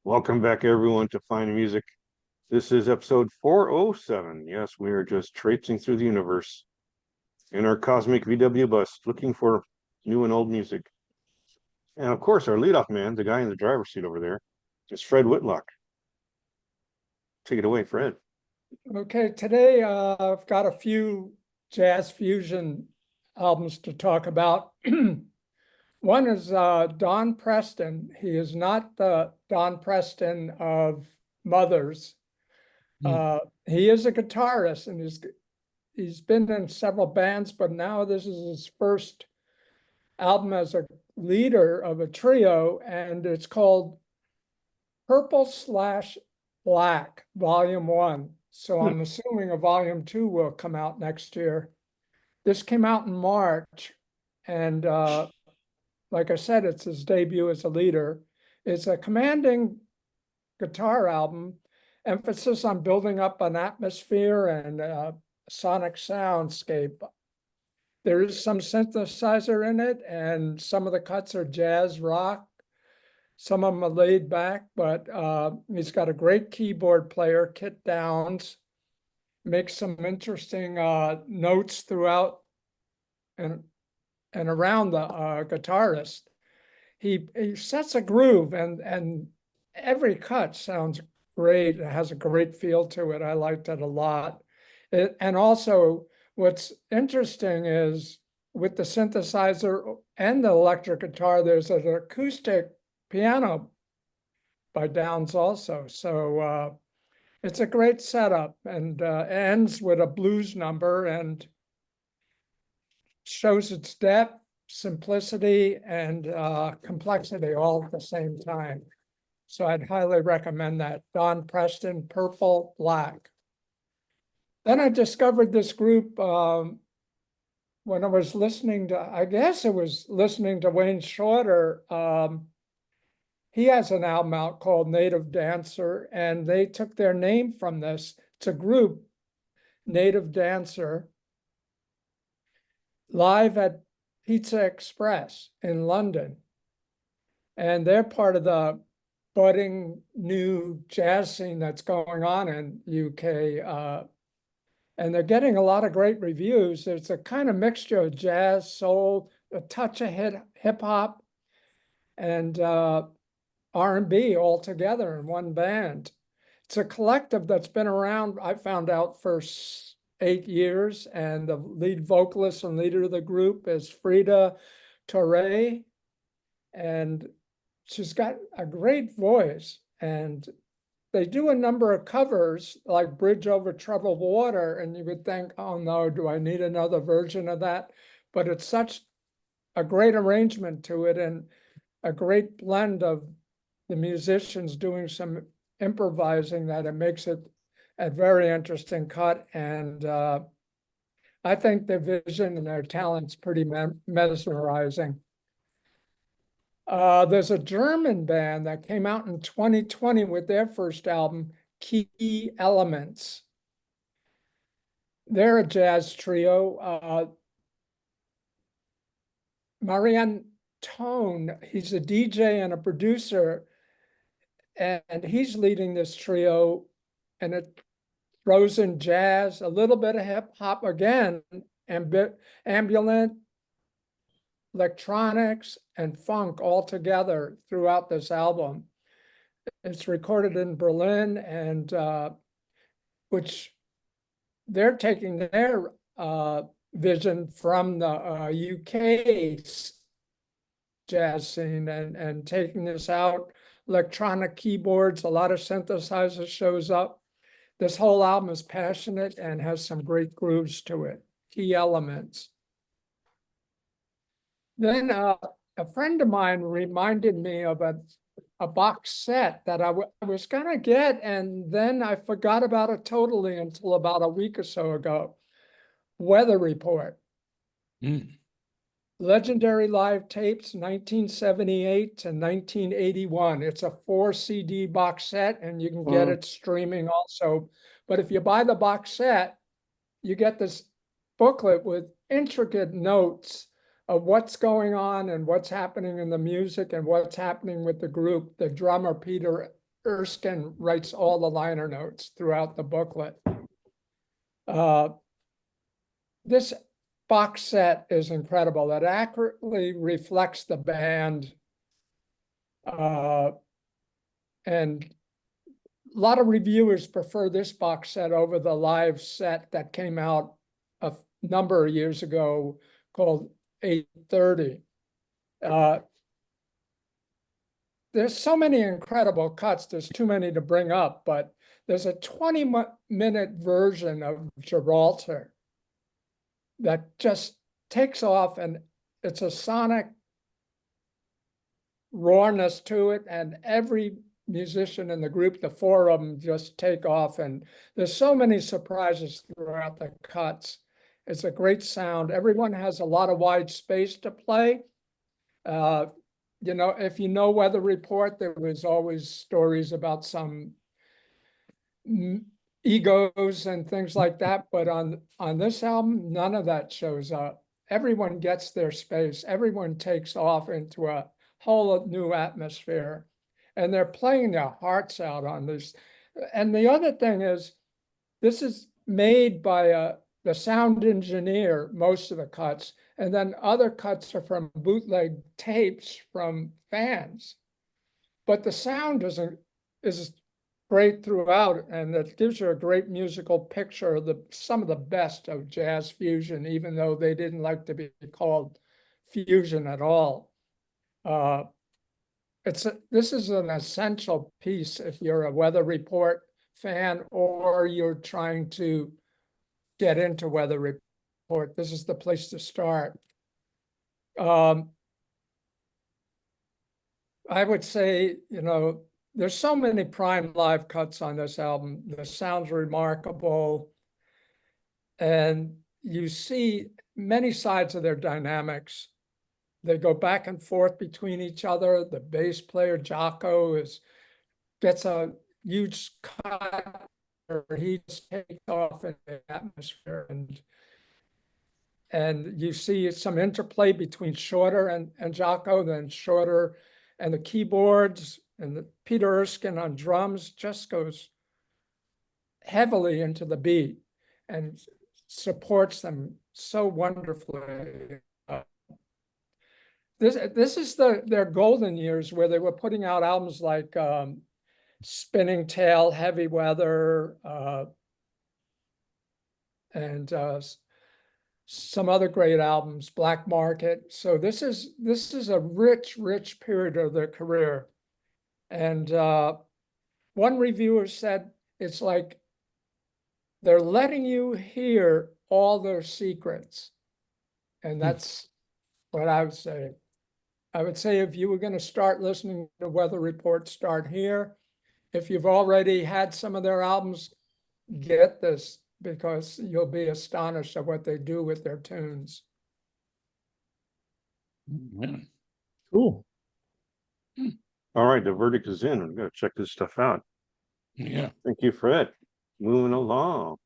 Welcome back, everyone, to Fine Music. This is episode 407. Yes, we are just traipsing through the universe in our cosmic VW bus, looking for new and old music. And of course, our leadoff man, the guy in the driver's seat over there, is Fred Whitlock. Take it away, Fred. Okay, today I've got a few jazz fusion albums to talk about. One is Don Preston. He is not the Don Preston of Mothers. He is a guitarist and he's been in several bands, but now this is his first album as a leader of a trio, and it's called Purple/Black, Volume 1. So I'm assuming a Volume 2 will come out next year. This came out in March, and like I said, it's his debut as a leader. It's a commanding guitar album, emphasis on building up an atmosphere and sonic soundscape. There is some synthesizer in it, and some of the cuts are jazz rock. Some of them are laid back, but he's got a great keyboard player, Kit Downs, makes some interesting notes throughout and around the guitarist. He sets a groove, and every cut sounds great. It has a great feel to it. I liked it a lot. And also, what's interesting is with the synthesizer and the electric guitar, there's an acoustic piano by Downs also. So it's a great setup, and ends with a blues number and shows its depth, simplicity, and complexity all at the same time. So I'd highly recommend that. Don Preston, Purple/Black. Then I discovered this group when I was listening to, I guess it was listening to Wayne Shorter. He has an album out called Native Dancer, and they took their name from this. It's a group, Native Dancer, live at Pizza Express in London. And they're part of the budding new jazz scene that's going on in UK. And they're getting a lot of great reviews. It's a kind of mixture of jazz, soul, a touch of hip hop, and R&B all together in one band. It's a collective that's been around, I found out, for 8 years, and the lead vocalist and leader of the group is Frida Torre, and she's got a great voice, and they do a number of covers like Bridge Over Troubled Water, and you would think, oh no, do I need another version of that? But it's such a great arrangement to it and a great blend of the musicians doing some improvising that it makes it a very interesting cut. And I think their vision and their talent's pretty mesmerizing. There's a German band that came out in 2020 with their first album, Key Elements. They're a jazz trio. Marianne Tone, he's a DJ and a producer, and he's leading this trio, and it throws in jazz, a little bit of hip hop again, ambient, electronics, and funk all together throughout this album. It's recorded in Berlin, and which they're taking their vision from the UK jazz scene and taking this out. Electronic keyboards, a lot of synthesizers shows up. This whole album is passionate and has some great grooves to it. Key Elements. Then a friend of mine reminded me of a box set that I was gonna get, and then I forgot about it totally until about a week or so ago. Weather Report. Legendary live tapes, 1978 to 1981. It's a 4 CD box set, and you can get it streaming also. But if you buy the box set, you get this booklet with intricate notes of what's going on and what's happening in the music and what's happening with the group. The drummer, Peter Erskine writes all the liner notes throughout the booklet. This box set is incredible. It accurately reflects the band. And a lot of reviewers prefer this box set over the live set that came out a number of years ago called 830. There's so many incredible cuts. There's too many to bring up, but there's a 20-minute version of Gibraltar that just takes off, and it's a sonic rawness to it, and every musician in the group, the four of them, just take off, and there's so many surprises throughout the cuts. It's a great sound. Everyone has a lot of wide space to play. You know, if you know Weather Report, there was always stories about some egos and things like that, but on this album, none of that shows up. Everyone gets their space. Everyone takes off into a whole new atmosphere, and they're playing their hearts out on this. And the other thing is, this is made by the sound engineer, most of the cuts, and then other cuts are from bootleg tapes from fans. But the sound is great throughout, and it gives you a great musical picture of some of the best of jazz fusion, even though they didn't like to be called fusion at all. This is an essential piece if you're a Weather Report fan or you're trying to get into Weather Report. This is the place to start. I would say, you know, there's so many prime live cuts on this album. The sound's remarkable, and you see many sides of their dynamics. They go back and forth between each other. The bass player, Jocko, gets a huge cut, or he just takes off in the atmosphere. And you see some interplay between Shorter and Jocko, then Shorter and the keyboards, and Peter Erskine on drums just goes heavily into the beat and supports them so wonderfully. This is their golden years, where they were putting out albums like Spinning Tail, Heavy Weather, and some other great albums, Black Market. So this is a rich period of their career. And one reviewer said it's like they're letting you hear all their secrets. And that's what I would say. I would say if you were going to start listening to Weather Report, start here. If you've already had some of their albums, get this, because you'll be astonished at what they do with their tunes. Yeah. Cool. All right, the verdict is in. I'm gonna check this stuff out. Yeah. Thank you, Fred. Moving along.